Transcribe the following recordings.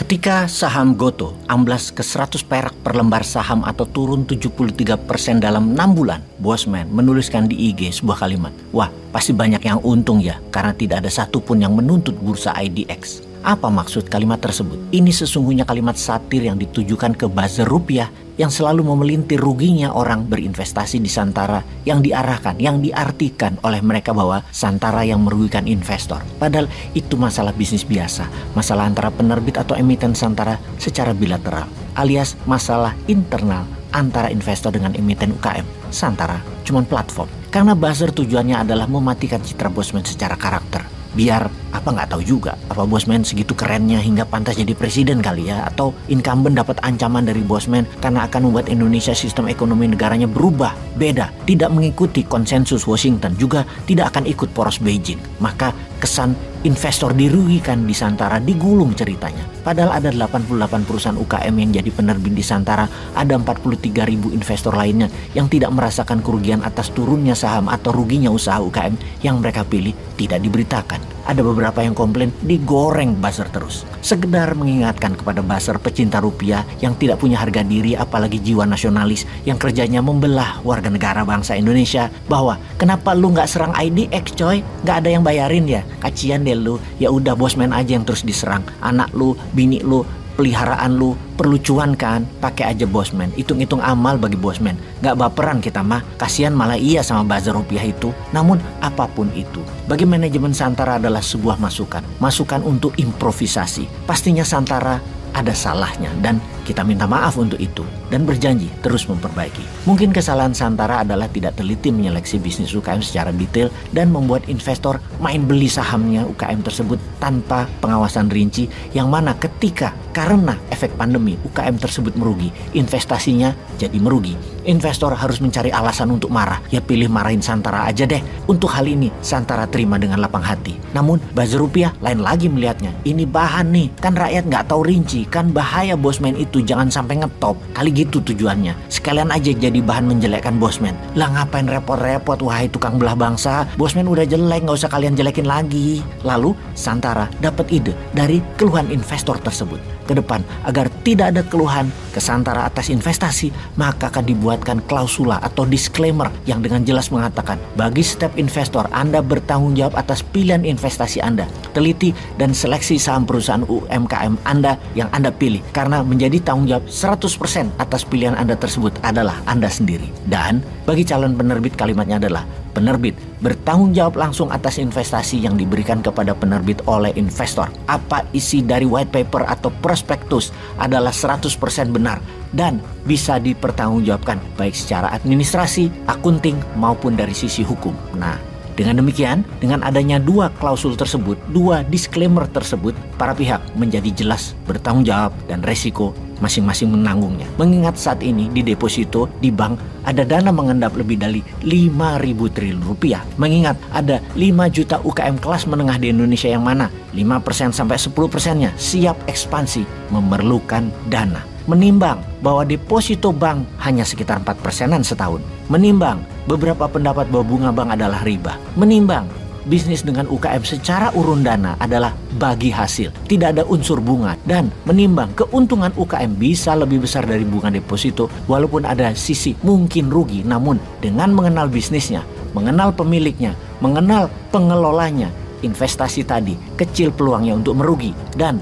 Ketika saham Gotoh amblas ke 100 perak per lembar saham atau turun 73% dalam 6 bulan, Bosman menuliskan di IG sebuah kalimat, "Wah, pasti banyak yang untung ya, karena tidak ada satupun yang menuntut bursa IDX." Apa maksud kalimat tersebut? Ini sesungguhnya kalimat satir yang ditujukan ke buzzer rupiah yang selalu memelintir ruginya orang berinvestasi di Santara, yang diarahkan, yang diartikan oleh mereka bahwa Santara yang merugikan investor. Padahal itu masalah bisnis biasa, masalah antara penerbit atau emiten Santara secara bilateral, alias masalah internal antara investor dengan emiten UKM. Santara cuma platform. Karena buzzer tujuannya adalah mematikan citra Bosman secara karakter. Biar nggak tahu juga, apa Bosman segitu kerennya hingga pantas jadi presiden kali ya, atau incumbent dapat ancaman dari Bosman karena akan membuat Indonesia sistem ekonomi negaranya berubah, beda, tidak mengikuti konsensus Washington, juga tidak akan ikut poros Beijing. Maka kesan investor dirugikan di Santara digulung ceritanya. Padahal ada 88 perusahaan UKM yang jadi penerbit di Santara, ada 43.000 investor lainnya yang tidak merasakan kerugian atas turunnya saham atau ruginya usaha UKM yang mereka pilih tidak diberitakan. Ada beberapa yang komplain digoreng buzzer terus. Sekedar mengingatkan kepada buzzer pecinta rupiah yang tidak punya harga diri apalagi jiwa nasionalis yang kerjanya membelah warga negara bangsa Indonesia bahwa kenapa lu nggak serang IDX coy? Nggak ada yang bayarin ya? Kacian deh lu. Ya udah Bosman aja yang terus diserang. Anak lu, bini lu, peliharaan lu perlu cuan kan, pakai aja Bosman. Hitung-hitung amal bagi Bosman. Gak baperan kita mah, kasihan malah iya sama buzzer rupiah itu. Namun apapun itu, bagi manajemen Santara adalah sebuah masukan. Masukan untuk improvisasi. Pastinya Santara ada salahnya dan kita minta maaf untuk itu dan berjanji terus memperbaiki. Mungkin kesalahan Santara adalah tidak teliti menyeleksi bisnis UKM secara detail dan membuat investor main beli sahamnya UKM tersebut tanpa pengawasan rinci, yang mana ketika karena efek pandemi UKM tersebut merugi, investasinya jadi merugi. Investor harus mencari alasan untuk marah, ya pilih marahin Santara aja deh. Untuk hal ini Santara terima dengan lapang hati. Namun buzzer rupiah lain lagi melihatnya. Ini bahan nih, kan rakyat nggak tahu rinci, kan bahaya Bosman itu, jangan sampai ngetop. Kali gitu tujuannya. Sekalian aja jadi bahan menjelekkan Bosman. Lah ngapain repot-repot, wahai tukang belah bangsa. Bosman udah jelek, nggak usah kalian jelekin lagi. Lalu Santara dapat ide dari keluhan investor tersebut. Ke depan agar tidak ada keluhan ke Santara atas investasi, maka akan dibuatkan klausula atau disclaimer yang dengan jelas mengatakan bagi setiap investor Anda bertanggung jawab atas pilihan investasi Anda. Teliti dan seleksi saham perusahaan UMKM Anda yang Anda pilih, karena menjadi tanggung jawab 100% atas pilihan Anda tersebut adalah Anda sendiri. Dan bagi calon penerbit kalimatnya adalah penerbit bertanggung jawab langsung atas investasi yang diberikan kepada penerbit oleh investor. Apa isi dari white paper atau prospektus adalah 100% benar dan bisa dipertanggungjawabkan baik secara administrasi, akunting maupun dari sisi hukum. Nah, dengan demikian, dengan adanya dua klausul tersebut, dua disclaimer tersebut, para pihak menjadi jelas bertanggung jawab dan resiko masing-masing menanggungnya. Mengingat saat ini di deposito di bank ada dana mengendap lebih dari 5.000 triliun rupiah. Mengingat ada 5 juta UKM kelas menengah di Indonesia yang mana 5% sampai 10%-nya siap ekspansi memerlukan dana. Menimbang bahwa deposito bank hanya sekitar 4%-an setahun. Menimbang beberapa pendapat bahwa bunga bank adalah riba. Menimbang bisnis dengan UKM secara urun dana adalah bagi hasil, tidak ada unsur bunga, dan menimbang keuntungan UKM bisa lebih besar dari bunga deposito walaupun ada sisi mungkin rugi, namun dengan mengenal bisnisnya, mengenal pemiliknya, mengenal pengelolanya, investasi tadi kecil peluangnya untuk merugi. Dan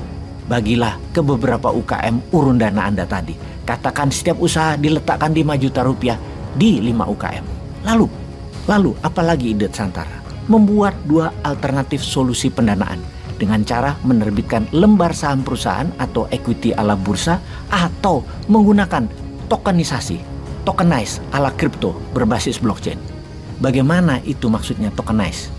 bagilah ke beberapa UKM urun dana Anda tadi. Katakan setiap usaha diletakkan 5 juta rupiah di 5 UKM. Lalu apalagi ide Santara? Membuat dua alternatif solusi pendanaan dengan cara menerbitkan lembar saham perusahaan atau equity ala bursa, atau menggunakan tokenisasi, tokenize ala kripto berbasis blockchain. Bagaimana itu maksudnya tokenize?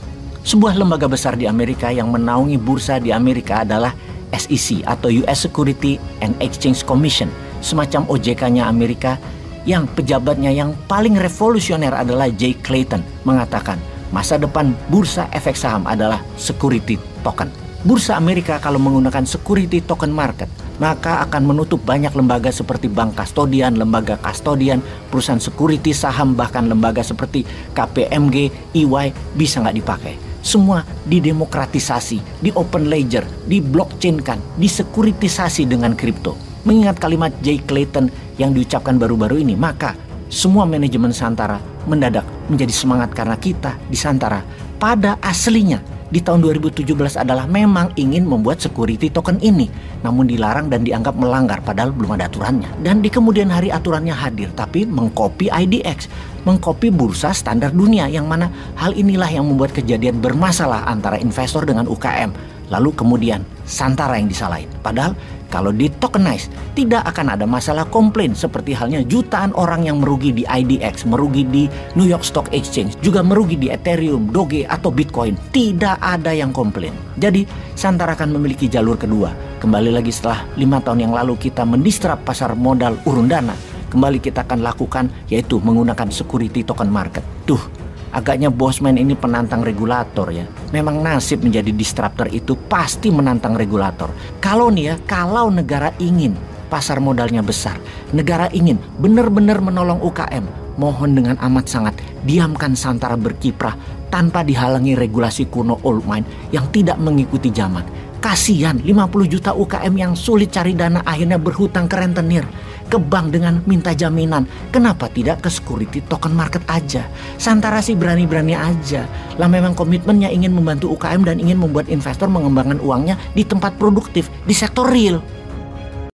Sebuah lembaga besar di Amerika yang menaungi bursa di Amerika adalah SEC atau US Security and Exchange Commission, semacam OJK-nya Amerika, yang pejabatnya yang paling revolusioner adalah Jay Clayton mengatakan masa depan bursa efek saham adalah security token. Bursa Amerika kalau menggunakan security token market, maka akan menutup banyak lembaga seperti bank kastodian, lembaga kastodian, perusahaan security saham, bahkan lembaga seperti KPMG, EY bisa nggak dipakai. semua didemokratisasi, di open ledger, di blockchain-kan, disekuritisasi dengan kripto. Mengingat kalimat Jay Clayton yang diucapkan baru-baru ini, maka semua manajemen Santara mendadak menjadi semangat karena kita di Santara pada aslinya di tahun 2017 adalah memang ingin membuat security token ini, namun dilarang dan dianggap melanggar padahal belum ada aturannya. Dan di kemudian hari aturannya hadir, tapi mengcopy IDX, mengcopy bursa standar dunia, yang mana hal inilah yang membuat kejadian bermasalah antara investor dengan UKM. Lalu kemudian Santara yang disalahin. Padahal kalau di tokenize tidak akan ada masalah komplain seperti halnya jutaan orang yang merugi di IDX, merugi di New York Stock Exchange, juga merugi di Ethereum, Doge atau Bitcoin. Tidak ada yang komplain. Jadi Santara akan memiliki jalur kedua. Kembali lagi setelah 5 tahun yang lalu kita mendistrap pasar modal urun dana, kembali kita akan lakukan yaitu menggunakan security token market. Agaknya Bosman ini penantang regulator ya. Memang nasib menjadi disruptor itu pasti menantang regulator. Kalau negara ingin pasar modalnya besar, negara ingin benar-benar menolong UKM, mohon dengan amat sangat diamkan Santara berkiprah tanpa dihalangi regulasi kuno old mine yang tidak mengikuti zaman. Kasihan 50 juta UKM yang sulit cari dana akhirnya berhutang ke rentenir, ke bank dengan minta jaminan. Kenapa tidak ke security token market aja? Santara sih berani-berani aja. Lah memang komitmennya ingin membantu UKM dan ingin membuat investor mengembangkan uangnya di tempat produktif, di sektor real.